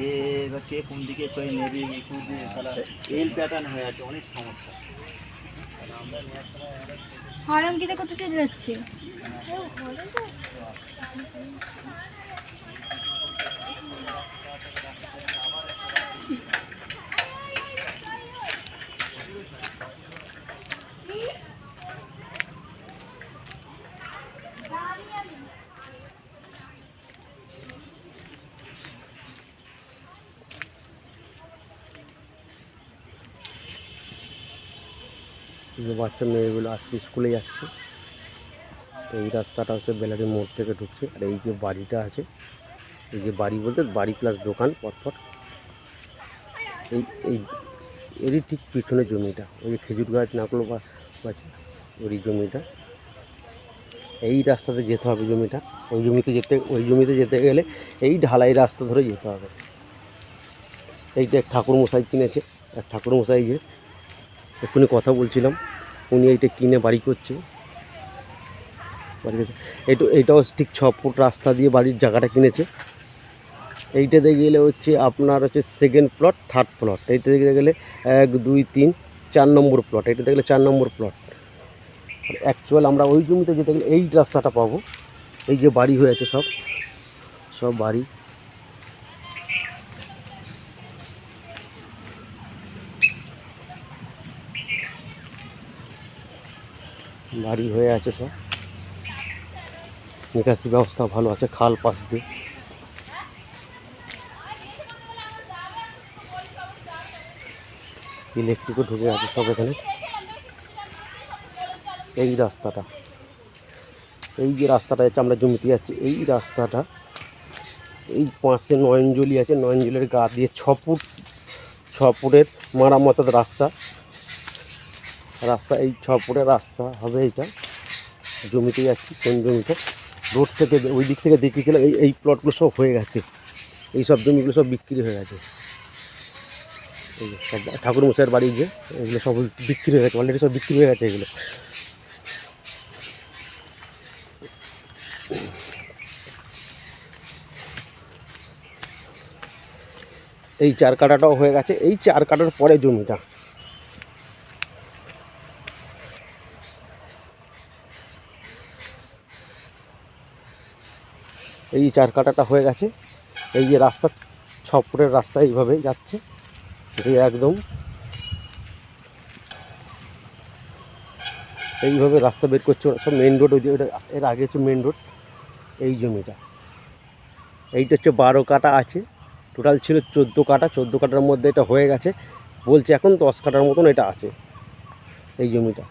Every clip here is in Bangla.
এ এবার কে কোন দিকে করে নেবে একটু তাহলে এল প্যাটার্ন হয়ে আছে, অনেক সমস্যা। হরম কিতে করতে চলে যাচ্ছে। যে বাচ্চা মেয়েগুলো আসছে, স্কুলে যাচ্ছে। এই রাস্তাটা হচ্ছে বেলারি মোড় থেকে ঢুকছে। আর এই যে বাড়িটা আছে, এই যে বাড়ি বলতে বাড়ি প্লাস দোকান পরপর, এই এই এরই ঠিক পিছনে জমিটা, ওই যে খেজুর গাছ নারকেল আছে ওই জমিটা। এই রাস্তাতে যেতে হবে জমিটা। ওই জমিতে যেতে গেলে এই ঢালাই রাস্তা ধরে যেতে হবে। এইটা এক ঠাকুরমশাই কিনেছে, এক ঠাকুরমশাই যে এক্ষুনি কথা বলছিলাম, উনি এইটা কিনে বাড়ি করছে। এইটাও ঠিক 6 ফুট রাস্তা দিয়ে বাড়ির জায়গাটা কিনেছে। এইটাতে গেলে হচ্ছে আপনার হচ্ছে সেকেন্ড প্লট, থার্ড প্লট। এইটাতে গেলে 1 2 3 4 নম্বর প্লট। এইটাতে গেলে 4 নম্বর প্লট। অ্যাকচুয়াল আমরা ওই জমিতে যেতে গেলে এই রাস্তাটা পাবো। এই যে বাড়ি হয়ে আছে, সব সব বাড়ি। বাড়ি হয়ে আছে সব, নিকাশি ব্যবস্থা ভালো আছে, খাল পাশ দিয়ে। ইলেকট্রিকও ঢুকে আছে সব এখানে। এই রাস্তাটা, এই যে রাস্তাটা যাচ্ছে, আমরা জমিতে যাচ্ছি, এই রাস্তাটা এই পাশে নয়নজলি আছে, নয়নজলির গা দিয়ে 6 ফুটের মারামতের রাস্তা। এই 6 ফুটের রাস্তা হবে। এইটা জমিতে যাচ্ছি, কোন জমিটা রোড থেকে ওই দিক থেকে দেখিয়েছিলাম। এই প্লটগুলো সব হয়ে গেছে, এই সব জমিগুলো সব বিক্রি হয়ে গেছে। এই সব ঠাকুরমশাইয়ের বাড়ি, যে এগুলো সব বিক্রি হয়ে গেছে, অলরেডি সব বিক্রি হয়ে গেছে এগুলো। এই 4 কাঠাটাও হয়ে গেছে, এই 4 কাঠার পরে জমিটা। এই 4 কাঠাটা হয়ে গেছে। এই যে রাস্তা 6 ফুটের রাস্তা এইভাবে যাচ্ছে, এই একদম এইভাবে রাস্তা বের করছে ওরা সব। মেন রোড ওই যে এর আগে হচ্ছে মেন রোড। এই জমিটা এইটা হচ্ছে 12 কাঠা আছে, টোটাল ছিল 14 কাঠা। 14 কাঠার মধ্যে এটা হয়ে গেছে, বলছে এখন 10 কাঠার মতন এটা আছে এই জমিটা।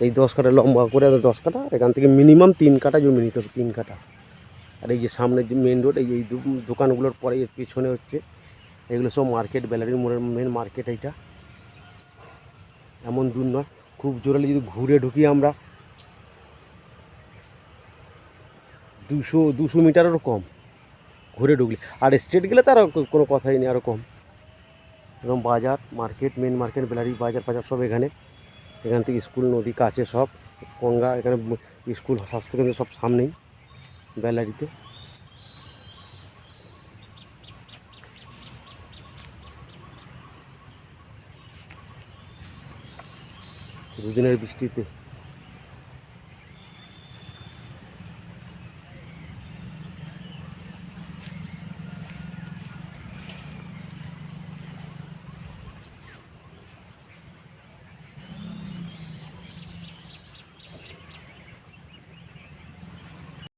এই 10 কাঠা লম্বা করে 10 কাঠা, এখান থেকে মিনিমাম 3 কাঠা জমি নিতে হবে, 3 কাঠা। আর এই যে সামনে যে মেন রোড, এই দোকানগুলোর পরে এর পিছনে হচ্ছে এগুলো সব মার্কেট, বেলারি মোড়ের মেন মার্কেট। এইটা এমন দূর নয়, খুব জোরালি যদি ঘুরে ঢুকি আমরা 200 মিটারেরও কম ঘুরে ঢুকলে। আর স্ট্রেট গেলে তার কোনো কথাই নেই, আরও কম। এবং বাজার, মার্কেট, মেন মার্কেট, বেলারি বাজার ফাজার সব এখানে। এখান থেকে স্কুল, নদী কাছে সব, গঙ্গা, এখানে স্কুল, স্বাস্থ্যকেন্দ্র সব সামনেই বেলারিতে। দুদিনের বৃষ্টিতে